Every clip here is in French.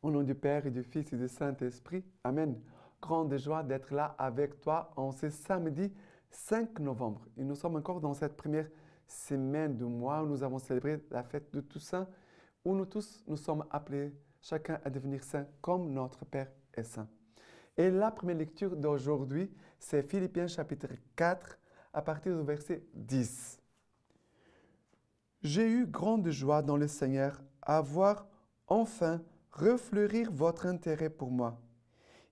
Au nom du Père et du Fils et du Saint-Esprit. Amen. Grande joie d'être là avec toi en ce samedi 5 novembre. Et nous sommes encore dans cette première semaine du mois où nous avons célébré la fête de Toussaint, où nous tous nous sommes appelés chacun à devenir saint comme notre Père est saint. Et la première lecture d'aujourd'hui, c'est Philippiens chapitre 4 à partir du verset 10. J'ai eu grande joie dans le Seigneur à voir enfin refleurir votre intérêt pour moi.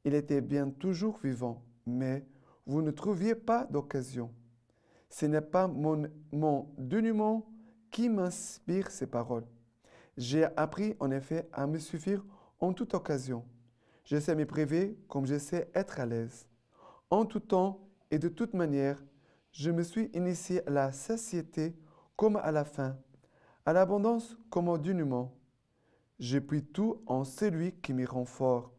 Il était bien toujours vivant, mais vous ne trouviez pas d'occasion. Ce n'est pas mon dénuement qui m'inspire ces paroles. J'ai appris en effet à me suffire en toute occasion. Je sais me priver comme je sais être à l'aise. En tout temps et de toute manière, je me suis initié à la satiété comme à la faim, à l'abondance comme au dénuement. Je puis tout en celui qui me rend fort.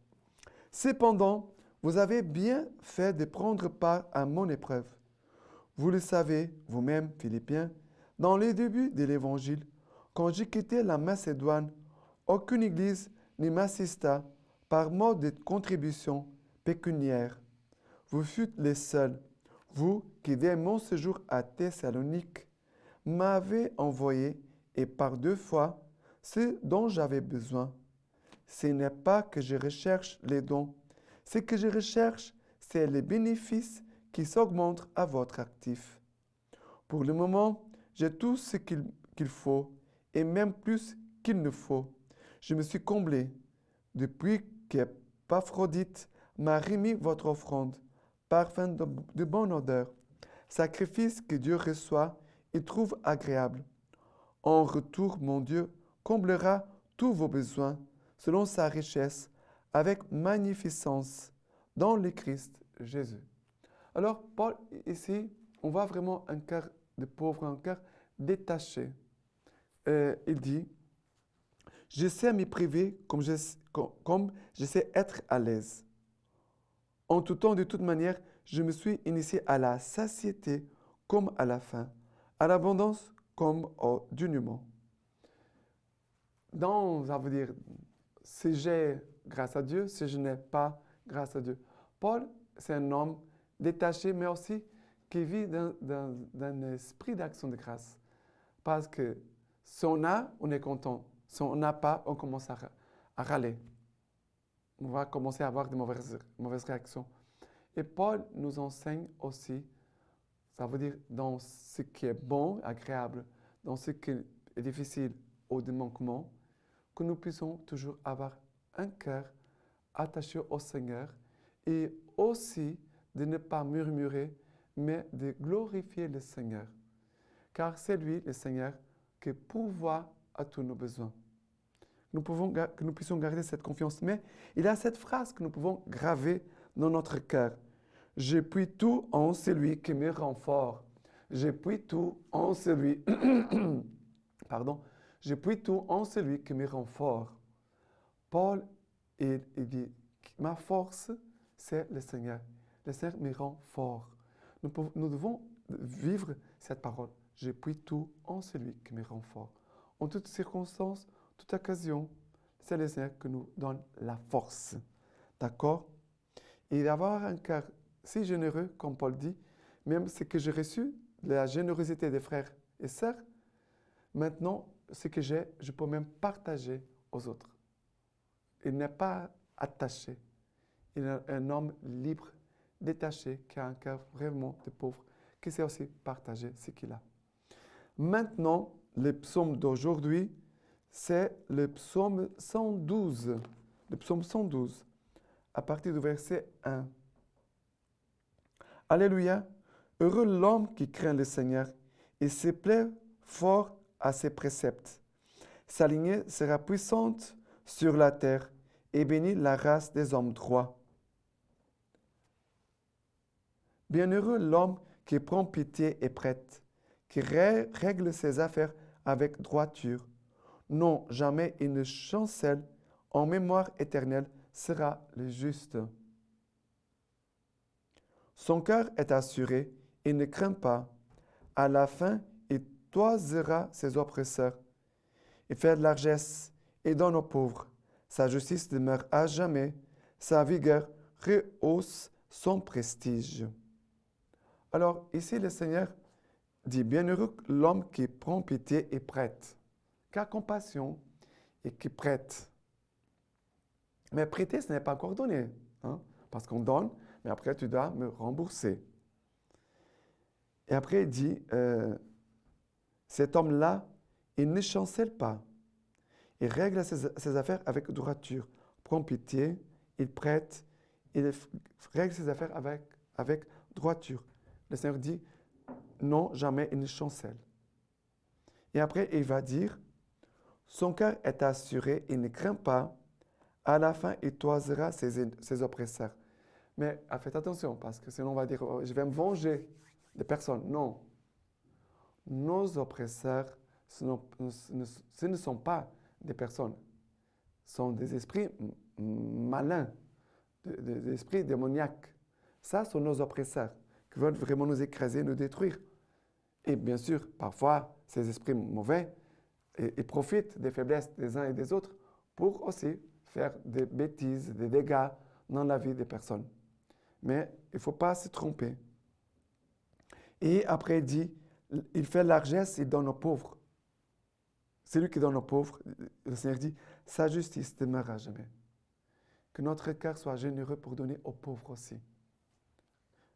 Cependant, vous avez bien fait de prendre part à mon épreuve. Vous le savez, vous-même, Philippiens, dans les débuts de l'Évangile, quand j'ai quitté la Macédoine, aucune église ne m'assista par mode de contribution pécuniaire. Vous fûtes les seuls, vous qui, dès mon séjour à Thessalonique, m'avez envoyé et par 2 fois ce dont j'avais besoin. Ce n'est pas que je recherche les dons. Ce que je recherche, c'est les bénéfices qui s'augmentent à votre actif. Pour le moment, j'ai tout ce qu'il faut et même plus qu'il ne faut. Je me suis comblé. Depuis qu'Épaphrodite m'a remis votre offrande, parfum de bonne odeur, sacrifice que Dieu reçoit et trouve agréable. En retour, mon Dieu comblera tous vos besoins selon sa richesse avec magnificence dans le Christ Jésus. Alors, Paul, ici, on voit vraiment un cœur de pauvre, un cœur détaché. Il dit, je sais m'y priver comme je sais être à l'aise. En tout temps, de toute manière, je me suis initié à la satiété comme à la faim, à l'abondance comme au dénuement. Ça veut dire, si j'ai grâce à Dieu, si je n'ai pas grâce à Dieu. Paul, c'est un homme détaché, mais aussi qui vit d'un esprit d'action de grâce. Parce que si on a, on est content. Si on n'a pas, on commence à râler. On va commencer à avoir de mauvaises réactions. Et Paul nous enseigne aussi, ça veut dire dans ce qui est bon, agréable, dans ce qui est difficile ou des manquements, que nous puissions toujours avoir un cœur attaché au Seigneur et aussi de ne pas murmurer, mais de glorifier le Seigneur. Car c'est lui, le Seigneur, qui pourvoit à tous nos besoins. Que nous puissions garder cette confiance. Mais il y a cette phrase que nous pouvons graver dans notre cœur. Je puis tout en celui qui me rend fort. Je puis tout en celui... Pardon. Je puis tout en celui qui me rend fort. Paul, il dit, ma force, c'est le Seigneur. Le Seigneur me rend fort. Nous devons vivre cette parole. Je puis tout en celui qui me rend fort. En toutes circonstances, toute occasion, c'est le Seigneur qui nous donne la force. D'accord? Et d'avoir un cœur si généreux, comme Paul dit, même ce que j'ai reçu, la générosité des frères et sœurs, maintenant, ce que j'ai, je peux même partager aux autres. Il n'est pas attaché. Il est un homme libre, détaché, qui a un cœur vraiment de pauvre, qui sait aussi partager ce qu'il a. Maintenant, le psaume d'aujourd'hui, c'est le psaume 112. Le psaume 112, à partir du verset 1. Alléluia! Heureux l'homme qui craint le Seigneur et se plaît fort à ses préceptes. Sa lignée sera puissante sur la terre et bénit la race des hommes droits. Bienheureux l'homme qui prend pitié et prête, qui règle ses affaires avec droiture. Non, jamais il ne chancelle, en mémoire éternelle sera le juste. Son cœur est assuré, il ne craint pas. À la fin, il toisera ses oppresseurs. Il fait de largesse et donne aux pauvres. Sa justice demeure à jamais. Sa vigueur rehausse son prestige. Alors, ici, le Seigneur dit, bienheureux l'homme qui prend pitié et prête, qui a compassion et qui prête. Mais prêter, ce n'est pas encore donné, hein, parce qu'on donne, mais après, tu dois me rembourser. Et après, il dit, cet homme-là, il ne chancelle pas. Il règle ses affaires avec droiture, prend pitié, il prête, il règle ses affaires avec droiture. Le Seigneur dit, non, jamais il ne chancelle. Et après, il va dire, son cœur est assuré, il ne craint pas. À la fin, il toisera ses oppresseurs. Mais faites attention, parce que sinon on va dire, oh, je vais me venger des personnes. Non. Nos oppresseurs, ce ne sont pas des personnes. Ce sont des esprits malins, des esprits démoniaques. Ça, sont nos oppresseurs qui veulent vraiment nous écraser, nous détruire. Et bien sûr, parfois, ces esprits mauvais, ils profitent des faiblesses des uns et des autres pour aussi faire des bêtises, des dégâts dans la vie des personnes. Mais il ne faut pas se tromper. Et après, il dit, il fait largesse, il donne aux pauvres. C'est lui qui donne aux pauvres. Le Seigneur dit, sa justice demeure à jamais. Que notre cœur soit généreux pour donner aux pauvres aussi.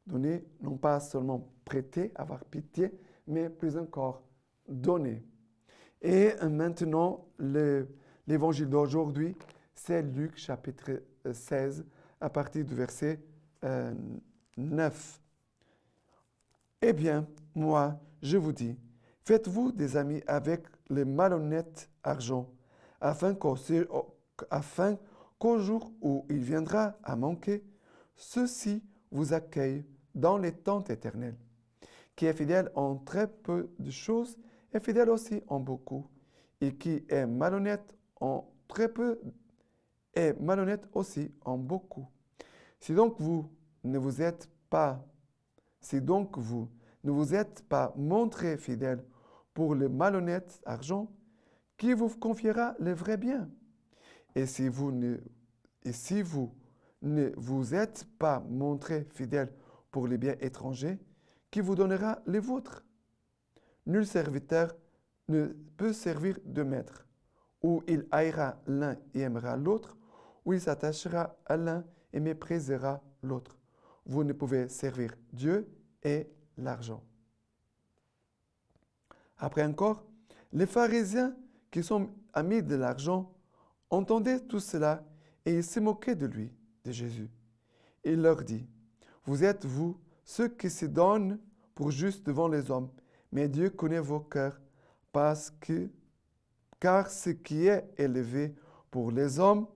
Donner, non pas seulement prêter, avoir pitié, mais plus encore, donner. Et maintenant, l'évangile d'aujourd'hui, c'est Luc chapitre 16, à partir du verset 9. Eh bien, moi, je vous dis, faites-vous des amis avec le malhonnête argent, afin qu'au jour où il viendra à manquer, ceux-ci vous accueillent dans les tentes éternelles. Qui est fidèle en très peu de choses est fidèle aussi en beaucoup, et qui est malhonnête en très peu est malhonnête aussi en beaucoup. Si donc vous ne vous êtes pas montré fidèle pour le malhonnête argent, qui vous confiera le vrai bien? Et si vous ne vous êtes pas montré fidèle pour les biens étrangers, qui vous donnera les vôtres? Nul serviteur ne peut servir deux maîtres. Ou il haïra l'un et aimera l'autre, ou il s'attachera à l'un et méprisera l'autre. Vous ne pouvez servir Dieu et l'argent. Après encore, les pharisiens qui sont amis de l'argent entendaient tout cela et ils se moquaient de lui, de Jésus. Il leur dit, vous êtes, vous, ceux qui se donnent pour justes devant les hommes, mais Dieu connaît vos cœurs, car ce qui est élevé pour les hommes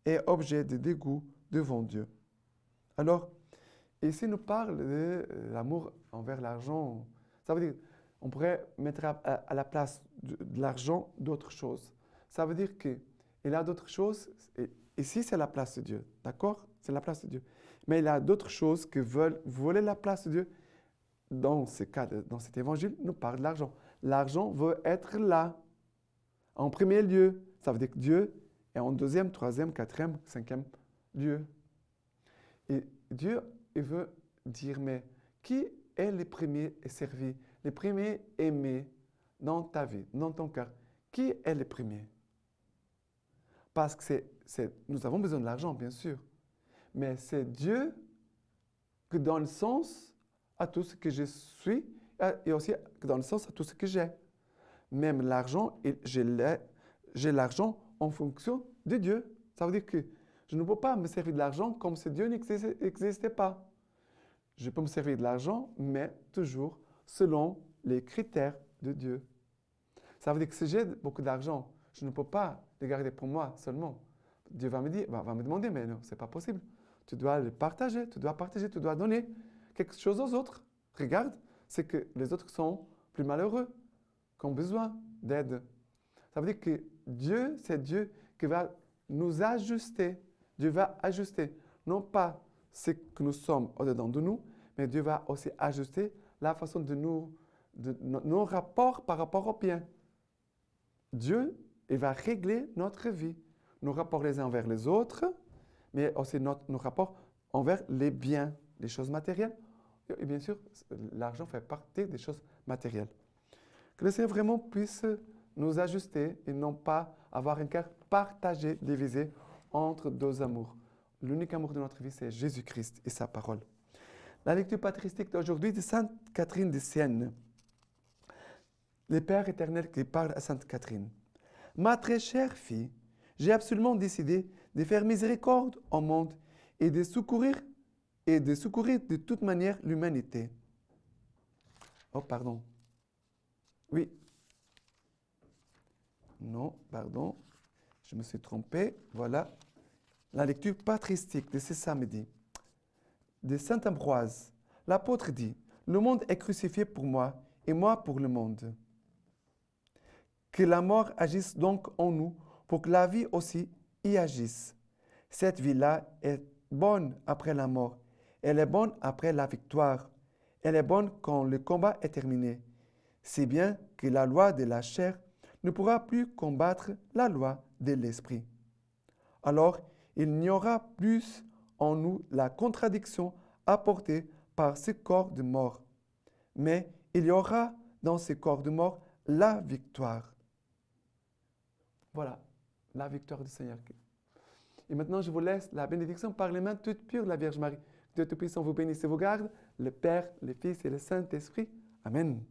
est objet de dégoût devant Dieu. Alors, ici, nous parle de l'amour envers l'argent. Ça veut dire, on pourrait mettre à la place de l'argent d'autres choses. Ça veut dire qu'il y a d'autres choses, et ici, c'est la place de Dieu, d'accord? C'est la place de Dieu. Mais il y a d'autres choses qui veulent voler la place de Dieu. Dans ce cas, dans cet évangile, nous parle de l'argent. L'argent veut être là, en premier lieu. Ça veut dire que Dieu est en deuxième, troisième, quatrième, cinquième lieu. Et Dieu, il veut dire, mais qui est le premier servi, le premier aimé dans ta vie, dans ton cœur? Qui est le premier? Parce que nous avons besoin de l'argent, bien sûr. Mais c'est Dieu qui donne sens à tout ce que je suis et aussi qui donne sens à tout ce que j'ai. Même l'argent, j'ai l'argent en fonction de Dieu. Ça veut dire que je ne peux pas me servir de l'argent comme si Dieu n'existait pas. Je peux me servir de l'argent, mais toujours selon les critères de Dieu. Ça veut dire que si j'ai beaucoup d'argent, je ne peux pas le garder pour moi seulement. Dieu va me demander, mais non, ce n'est pas possible. Tu dois le partager, tu dois donner quelque chose aux autres. Regarde, c'est que les autres sont plus malheureux, qui ont besoin d'aide. Ça veut dire que Dieu, c'est Dieu qui va nous ajuster. Dieu va ajuster, non pas ce que nous sommes au-dedans de nous, mais Dieu va aussi ajuster la façon de nos rapports par rapport au bien. Dieu, il va régler notre vie. nos rapports les uns envers les autres, mais aussi nos rapports envers les biens, les choses matérielles. Et bien sûr, l'argent fait partie des choses matérielles. Que le Seigneur vraiment puisse nous ajuster et non pas avoir un cœur partagé, divisé entre deux amours. L'unique amour de notre vie, c'est Jésus-Christ et sa parole. La lecture patristique d'aujourd'hui de Sainte Catherine de Sienne. Le Père éternel qui parle à Sainte Catherine. Ma très chère fille, j'ai absolument décidé de faire miséricorde au monde et de secourir de toute manière l'humanité. Oh, pardon. Oui. Non, pardon. Je me suis trompé. Voilà. La lecture patristique de ce samedi. De Saint Ambroise. L'apôtre dit, le monde est crucifié pour moi et moi pour le monde. Que la mort agisse donc en nous pour que la vie aussi y agisse. Cette vie-là est bonne après la mort. Elle est bonne après la victoire. Elle est bonne quand le combat est terminé. Si bien que la loi de la chair ne pourra plus combattre la loi de l'esprit. Alors, il n'y aura plus en nous la contradiction apportée par ce corps de mort. Mais il y aura dans ce corps de mort la victoire. Voilà, la victoire du Seigneur. Et maintenant, je vous laisse la bénédiction par les mains toutes pures de la Vierge Marie. Dieu Tout-Puissant vous bénisse et vous garde, le Père, le Fils et le Saint-Esprit. Amen.